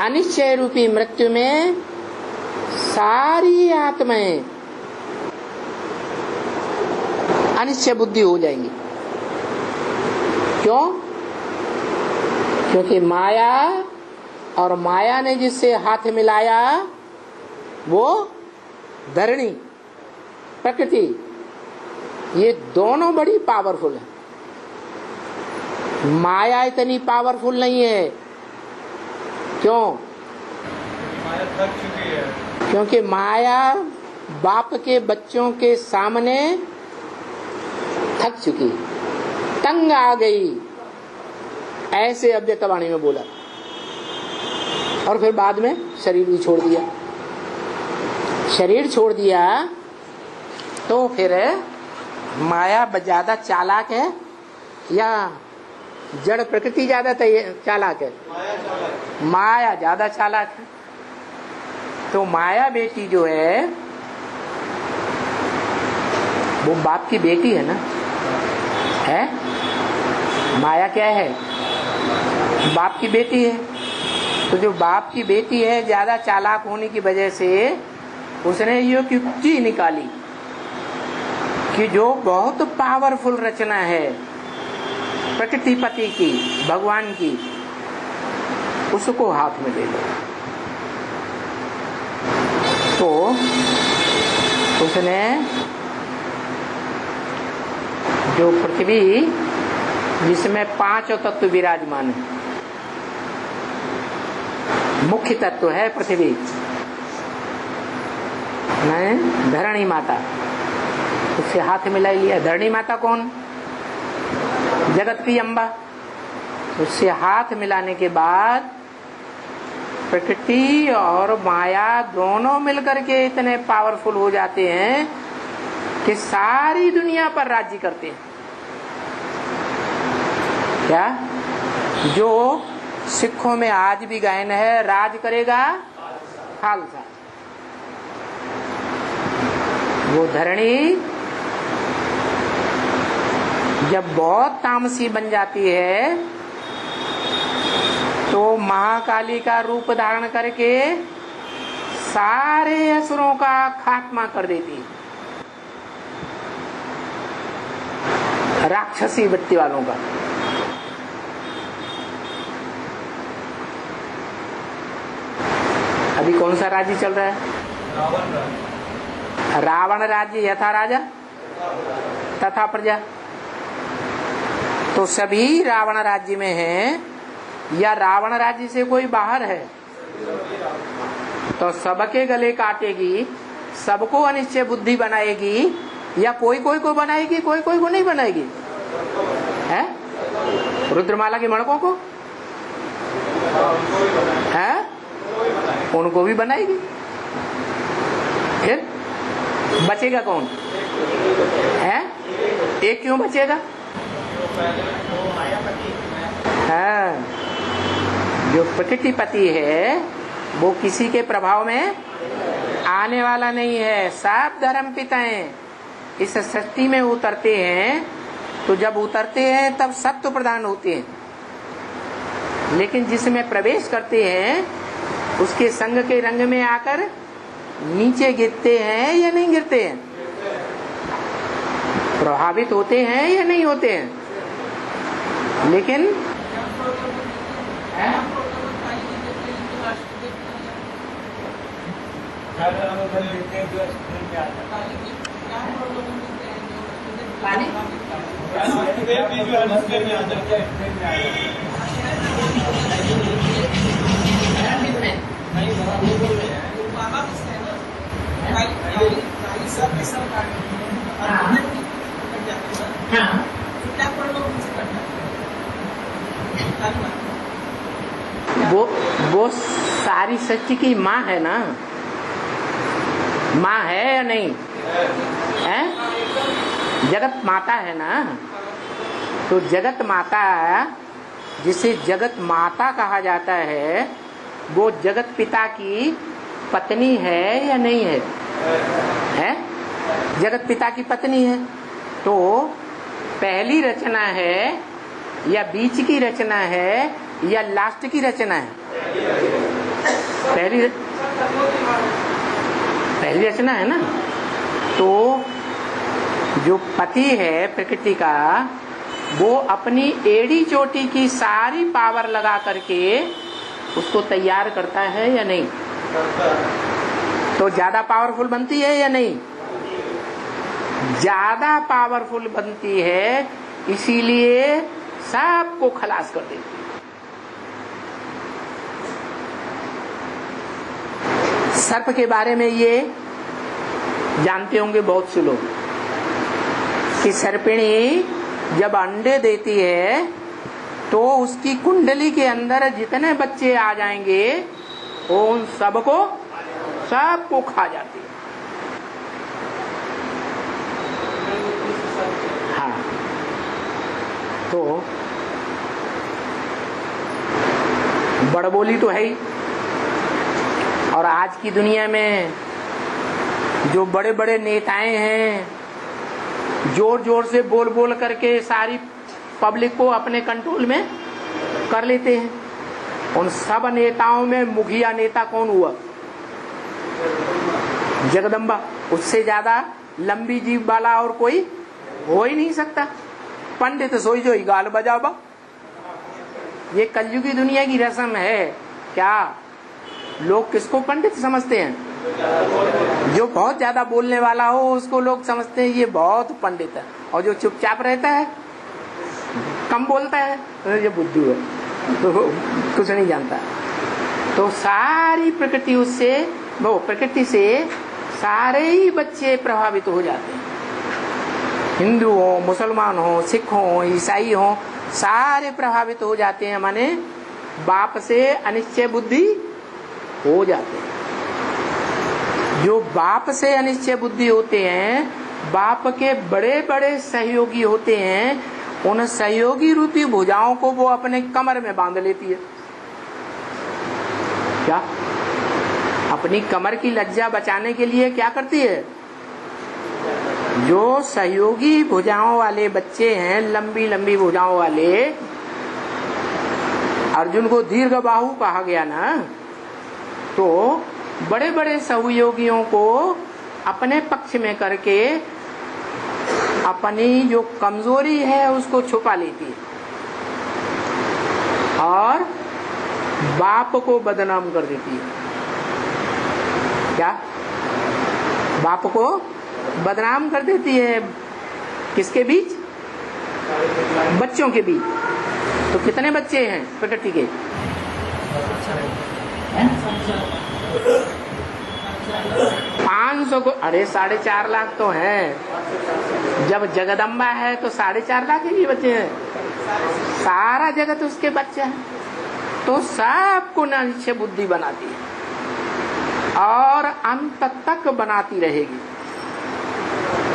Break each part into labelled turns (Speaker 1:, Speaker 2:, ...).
Speaker 1: अनिश्चय रूपी मृत्यु में सारी आत्माएं अनिश्चय बुद्धि हो जाएंगी। क्यों? क्योंकि माया और माया ने जिससे हाथ मिलाया वो धरणी, प्रकृति, ये दोनों बड़ी पावरफुल है। माया इतनी पावरफुल नहीं है। क्यों?
Speaker 2: माया थक चुकी है।
Speaker 1: क्योंकि माया बाप के बच्चों के सामने थक चुकी, तंग आ गई, ऐसे अव्यक्तवाणी में बोला। और फिर बाद में शरीर भी छोड़ दिया। शरीर छोड़ दिया तो फिर माया ज्यादा चालाक है या जड़ प्रकृति ज्यादा चालाक है? माया ज्यादा चालाक है। तो माया बेटी जो है वो बाप की बेटी है ना, है? माया क्या है? बाप की बेटी है। तो जो बाप की बेटी है, ज्यादा चालाक होने की वजह से उसने ये युक्ति निकाली कि जो बहुत पावरफुल रचना है प्रकृति पति की, भगवान की, उसको हाथ में ले लो। तो उसने जो पृथ्वी जिसमें 5 तत्व विराजमान है, मुख्य तत्व है पृथ्वी, धरणी माता, उससे हाथ मिला लिया। धरणी माता कौन? जगत की अम्बा। उससे हाथ मिलाने के बाद प्रकृति और माया दोनों मिलकर के इतने पावरफुल हो जाते हैं कि सारी दुनिया पर राज्य करते हैं। क्या? जो सिखों में आज भी गायन है, राज करेगा खालसा। वो धरणी जब बहुत तामसी बन जाती है तो महाकाली का रूप धारण करके सारे असुरों का खात्मा कर देती है, राक्षसी वृत्ति वालों का। अभी कौन सा राज्य चल रहा है? रावण राज्य, यथा राजा तथा प्रजा। तो सभी रावण राज्य में हैं या रावण राज्य से कोई बाहर है? तो सबके गले काटेगी, सबको अनिश्चय बुद्धि बनाएगी, या कोई कोई को बनाएगी, कोई कोई को नहीं बनाएगी? है? रुद्रमाला के मणकों को है, उनको भी बनाएगी। फिर बचेगा कौन? है? एक क्यों बचेगा? हाँ, जो प्रकृति पति है वो किसी के प्रभाव में आने वाला नहीं है। सब धर्म पिताएं इस सृष्टि में उतरते हैं, तो जब उतरते हैं तब सत्व प्रधान होते हैं, लेकिन जिसमें प्रवेश करते हैं उसके संग के रंग में आकर नीचे गिरते हैं या नहीं गिरते हैं? प्रभावित होते हैं या नहीं होते हैं? लेकिन वो सारी सृष्टि की माँ है ना, माँ है या नहीं है? जगत माता है ना। तो जगत माता, जिसे जगत माता कहा जाता है, वो जगत पिता की पत्नी है या नहीं है? है? जगत पिता की पत्नी है। तो पहली रचना है या बीच की रचना है या लास्ट की रचना है? पहली रचना है ना। तो जो पति है प्रकृति का, वो अपनी एड़ी चोटी की सारी पावर लगा करके उसको तैयार करता है या नहीं? तो ज्यादा पावरफुल बनती है या नहीं? ज्यादा पावरफुल बनती है, इसीलिए सबको खलास कर देती है। सर्प के बारे में ये जानते होंगे बहुत से लोग कि सर्पिणी जब अंडे देती है तो उसकी कुंडली के अंदर जितने बच्चे आ जाएंगे वो उन सबको खा जाती है। हाँ, तो बड़बोली तो है ही। और आज की दुनिया में जो बड़े बड़े नेताएं हैं, जोर जोर से बोल बोल करके सारी पब्लिक को अपने कंट्रोल में कर लेते हैं। उन सब नेताओं में मुखिया नेता कौन हुआ? जगदम्बा। उससे ज्यादा लंबी जीभ वाला और कोई हो ही नहीं सकता। पंडित सोई जो ही गाल बजावा। ये कलयुगी दुनिया की रस्म है। क्या लोग किसको पंडित समझते हैं? जो बहुत ज्यादा बोलने वाला हो उसको लोग समझते हैं ये बहुत पंडित है, और जो चुपचाप रहता है, कम बोलता है, तो ये बुद्धू है, तो कुछ नहीं जानता। तो सारी प्रकृति उससे, वो प्रकृति से सारे ही बच्चे प्रभावित हो जाते हैं। हिंदू हो, मुसलमान हो, सिख हो, ईसाई हो, सारे प्रभावित हो जाते हैं। माने बाप से अनिश्चय बुद्धि हो जाते हैं। जो बाप से अनिश्चय बुद्धि होते हैं, बाप के बड़े बड़े सहयोगी होते हैं, उन सहयोगी रूपी भुजाओं को वो अपने कमर में बांध लेती है। क्या? अपनी कमर की लज्जा बचाने के लिए क्या करती है? जो सहयोगी भुजाओं वाले बच्चे हैं, लंबी लंबी भुजाओं वाले, अर्जुन को दीर्घ बाहु कहा गया ना, तो बड़े बड़े सहयोगियों को अपने पक्ष में करके अपनी जो कमजोरी है उसको छुपा लेती है और बाप को बदनाम कर देती है। क्या? बाप को बदनाम कर देती है। किसके बीच? बच्चों के बीच। तो कितने बच्चे हैं प्रकृति के? 500 को। अरे 4.5 लाख तो है। जब जगदम्बा है तो 4.5 लाख ही बच्चे हैं। सारा जगत उसके बच्चे हैं। तो सबको अनिश्चय बुद्धि बनाती है और अंत तक बनाती रहेगी।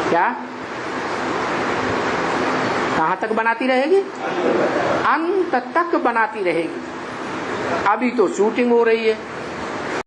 Speaker 1: क्या? कहाँ तक बनाती रहेगी? अंत तक बनाती रहेगी। अभी तो शूटिंग हो रही है।